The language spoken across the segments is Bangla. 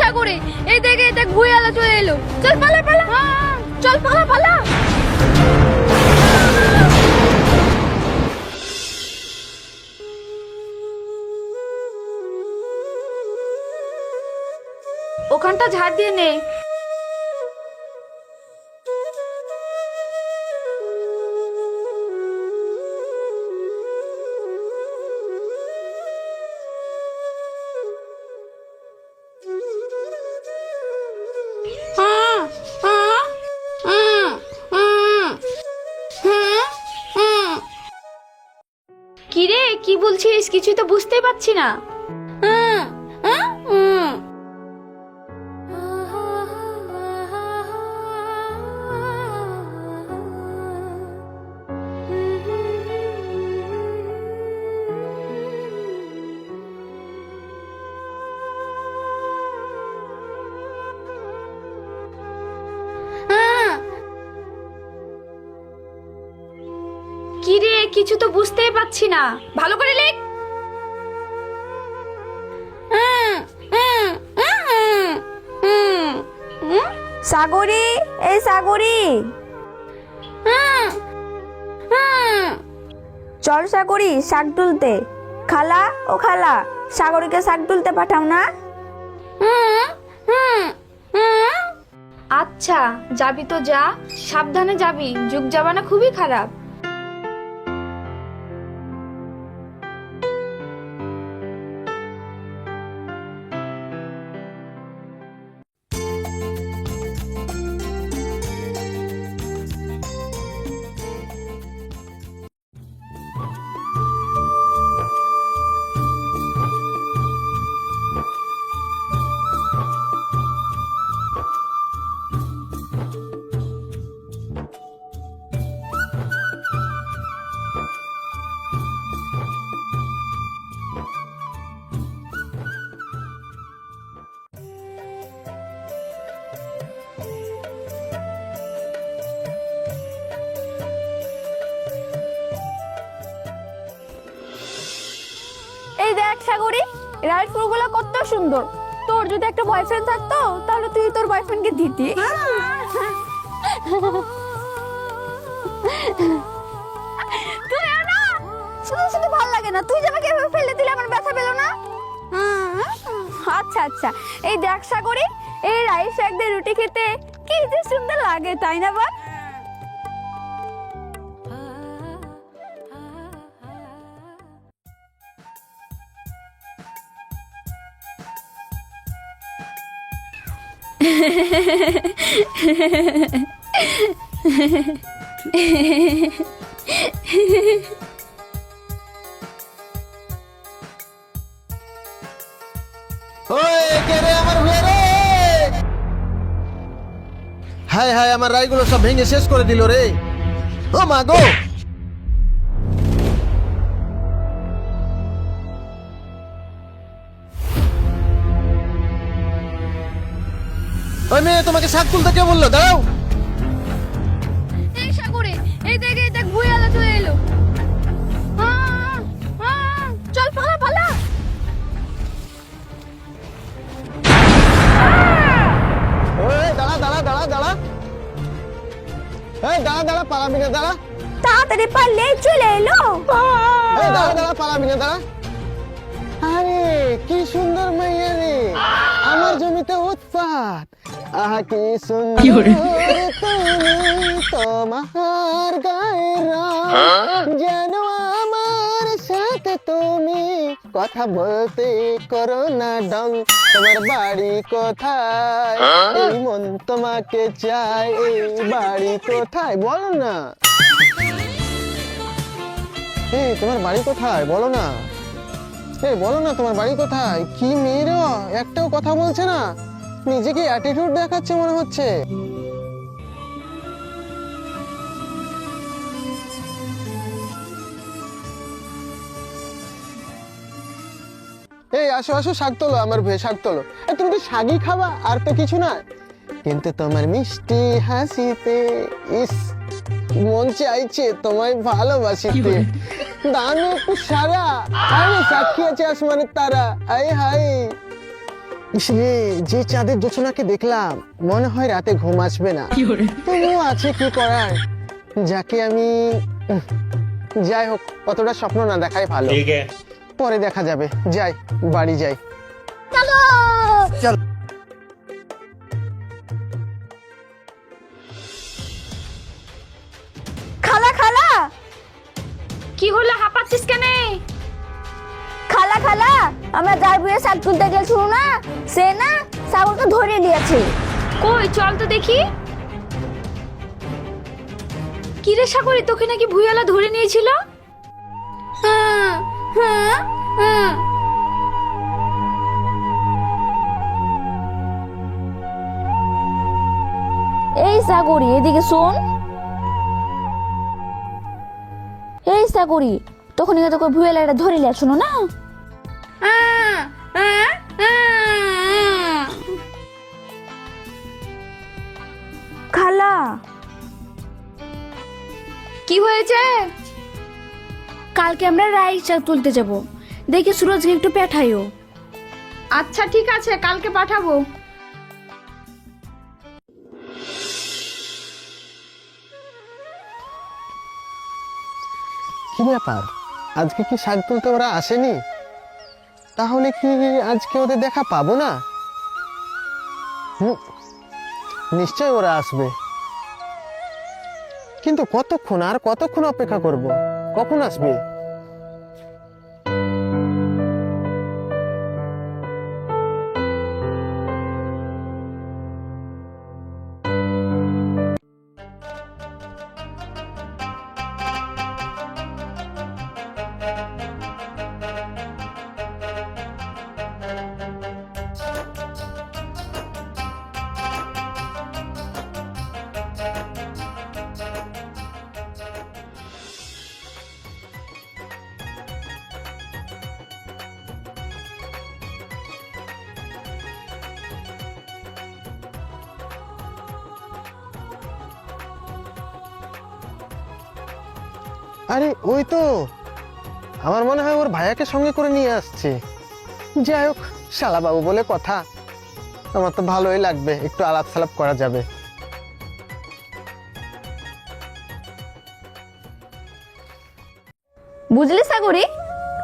সাগরে, এই দেখ ভুঁইয়ালা চলে এলো। চল পালা পালা, চল পালা পালা। ওখানটা ঝাড় দিয়ে নে। কিরে, কি বলছিস? কিছুই তো বুঝতেই পারছি না। কিরে, কিছু তো বুঝতেই পারছি না, ভালো করে লেখ। সাগরি, এই সাগরি, চল সাগরি শাক তুলতে। খালা, ও খালা, সাগরীকে শাক তুলতে পাঠাও না। আচ্ছা, যাবি তো যা, সাবধানে যাবি, যুগ জামানা খুবই খারাপ। এই দেখ সাগরি, রাইড ফুলগুলো কত সুন্দর। তোর যদি একটা বয়ফ্রেন্ড থাকতো তাহলে তুই তোর বয়ফ্রেন্ডকে দিতি। তুই না, শুধু শুধু ভালো লাগে না। তুই যে আমাকে এভাবে ফেলে দিলে আমার ব্যথা পেল না। আচ্ছা আচ্ছা, এই দেখ সাগরি, এই রাইস শাক দিয়ে রুটি খেতে কি যে সুন্দর লাগে, তাই না বল? হায় হায়, আমার রাইগুলো সব ভেঙে শেষ করে দিল রে। ও মা গো, ওই মেয়ে, তোমাকে শাক তুলতে কে বললো? দাঁড়াও। এই সাগরে, এই দেখ ভুঁইয়ালা চলে এলো। চল পালা পালা। ওই দাঁড়া দাঁড়া দাঁড়া দাঁড়া, এই দাঁড়া দাঁড়া, পালাবি না, দাঁড়া। তাড়াতাড়ি পারলে চলে এলো। এই দাঁড়া দাঁড়া, পালাবি না, দাঁড়া। আরে কি সুন্দর মাইয়া রে, আমার জমিতে উৎপাত। আহা কি সুন্দর তুমি, তোমার গায়ের রং যেন আমার সাথে তুমি কথা বলতে করো না ডং। তোমার বাড়ি কোথায়? এই মন তোমাকে চাই, এই বাড়ি কোথায় বলো না। এই তোমার বাড়ি কোথায় বলো না। এই বলো না, তোমার বাড়ি কোথায়? কি মেয়েরা, একটাও কথা বলছে না, নিজেকে অ্যাটিটিউড দেখাচ্ছে মনে হচ্ছে। এই আসো আসো, শাক তোলো, আমার ভয়ে শাক তোলো। তুমি তো শাকই খাবা, আর তো কিছু না। কিন্তু তোমার মিষ্টি হাসিতে ইস মন চাইছে তোমায় ভালোবাসিতে। দানব সারা আমি সাক্ষী আছে আসমানের তারা। আয় হায় ইসরে, যে চাঁদের জোছনাকে দেখলাম মনে হয় রাতে ঘুম আসবে না। তবুও আছে কি করার, যাকে আমি যাই হোক, কতটা স্বপ্ন না দেখাই ভালো। পরে দেখা যাবে, যাই বাড়ি যাই। চল। খালা খালা কি হলো, হাঁপাচ্ছিস কেন? খালা খালা, আমরা যার বিয়ে শাক তুলতে গেছিল না, সে না ছাগলকে ধরে নিয়েছে। কই চল তো দেখি। কি রে সাগরী, তোকে নাকি ভুইয়ালা ধরে নিয়েছিল? হ্যাঁ হ্যাঁ হ্যাঁ। এই সাগরী, এদিকে শোন। এই সাগরী, তখন তোকে ভুয়েলাটা ধরে লিয়া, শুনো না। খালা, কি হয়েছে? কালকে আমরা রাইস শাক তুলতে যাব, দেখি সুরজকে একটু পাঠাইও। আচ্ছা ঠিক আছে, কালকে পাঠাবো। কি ব্যাপার, আজকে কি শাক তুলতে ওরা আসেনি? তাহলে কি আজকে ওদের দেখা পাবো না? নিশ্চয় ওরা আসবে, কিন্তু কতক্ষণ আর কতক্ষণ অপেক্ষা করব? কখন আসবে? আরে ওই তো, আমার মনে হয় ওর ভাইয়াকে সঙ্গে করে নিয়ে আসছে। যাই হোক, শালা বাবু বলে কথা, আমার তো ভালোই লাগবে, একটু আলাপ সালাপ করা যাবে। বুঝলি সাগরী,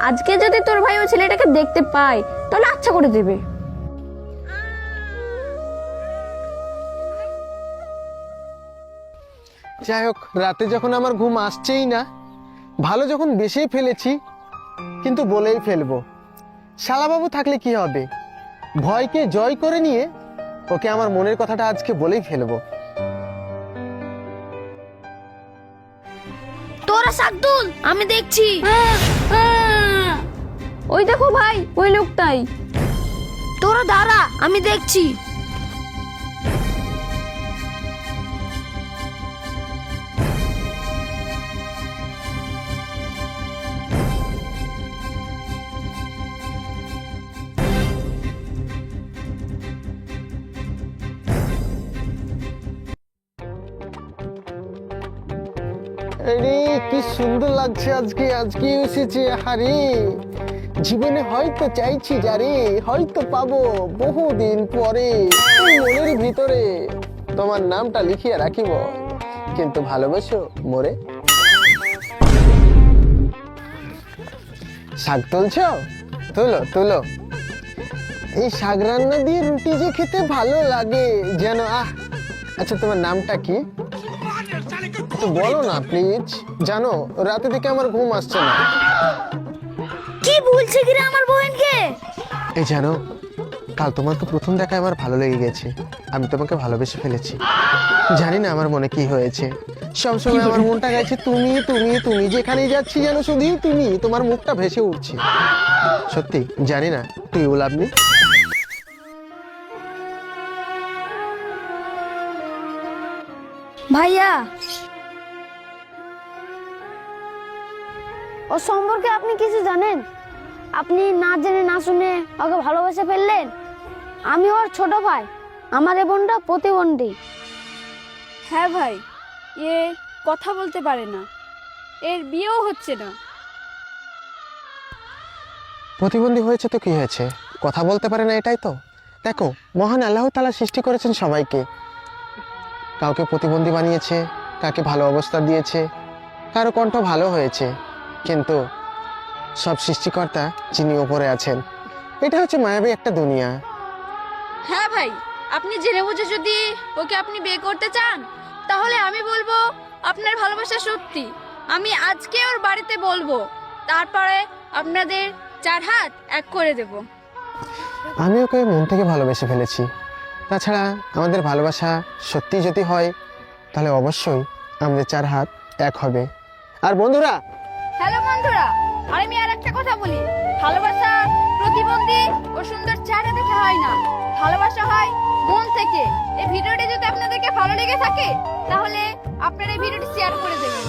আজকে যদি তোর ভাই ওই ছেলেটাকে দেখতে পায় তাহলে আচ্ছা করে দেবে। যাই হোক, রাতে যখন আমার ঘুম আসছেই না, ভালো যখন বেশি ফেলেছি, কিন্তু বলেই ফেলবো। শালাবাবু থাকলে কি হবে, ভয়কে জয় করে নিয়ে ওকে আমার মনের কথাটা আজকে বলেই ফেলবো। তোরা শাক তুল, আমি দেখছি। ওই দেখো ভাই, ওই লোকটাই। তোরা দাঁড়া, আমি দেখছি। আরে কি সুন্দর লাগছে আজকে, আজকে এসেছে। হারে, জীবনে হয়তো চাইছি যারে, হয়তো পাবো বহুদিন পরে। মনের ভিতরে তোমার নামটা লিখিয়ে রাখিব, কিন্তু ভালোবাসো মোরে। শাক তুলছো? তুলো তুলো। এই শাক রান্না দিয়ে রুটি যে খেতে ভালো লাগে যেন, আচ্ছা তোমার নামটা কি? তো বলো না প্লিজ। জানো, রাতে থেকে আমার ঘুম আসছে না। কি বলছে কি রে আমার বোনকে? এই জানো, কাল তোমার তো প্রথম দেখায় আমার ভালো লেগে গেছে, আমি তোমাকে ভালোবেসে ফেলেছি। জানি না আমার মনে কি হয়েছে, সবসময় আমার মনটা গেছে তুমি তুমি তুমি, যেখানেই যাচ্ছি যেন শুধুই তুমি, তোমার মুখটা ভেসে উঠছে। সত্যি জানি না, তুই লাভ মি। ভাইয়া, ও সম্পর্কে আপনি কিছু জানেন? আপনি না জেনে না শুনে ওকে ভালোবেসে ফেললেন। আমি ওর ছোট ভাই, আমার এই বোনটা প্রতিবন্ধী। হ্যাঁ ভাই, এ কথা বলতে পারে না, এর বিয়েও হচ্ছে না। প্রতিবন্ধী হয়েছে তো কি হয়েছে, কথা বলতে পারে না এটাই তো। দেখো, মহান আল্লাহ তাআলা সৃষ্টি করেছেন সবাইকে। কাউকে প্রতিবন্ধী বানিয়েছে, কাকে ভালো অবস্থা দিয়েছে, কারো কণ্ঠ ভালো হয়েছে, কিন্তু সব সৃষ্টিকর্তা যিনি ওপরে আছেন, এটা হচ্ছে মায়াবী একটা দুনিয়া। হ্যাঁ ভাই, আপনি জেনে বুঝে যদি ওকে আপনি বিয়ে করতে চান, তাহলে আমি বলবো আপনার ভালোবাসা সত্যি। আমি আজকে ওর বাড়িতে বলবো, তারপরে আপনাদের 4 হাত এক করে দেব। আমি ওকে মন থেকে ভালোবেসে ফেলেছি। তাছাড়া আমাদের ভালোবাসা সত্যি যদি হয়, তাহলে অবশ্যই আমাদের 4 হাত এক হবে। আর বন্ধুরা, হ্যালো বন্ধুরা, আর আমি আর একটা কথা বলি, ভালোবাসা প্রতিবন্ধী ও সুন্দর চেহারা দেখে হয় না, ভালোবাসা হয় মন থেকে। এই ভিডিওটি যদি আপনাদেরকে ভালো লেগে থাকে, তাহলে আপনারা এই ভিডিওটি শেয়ার করে দেবেন।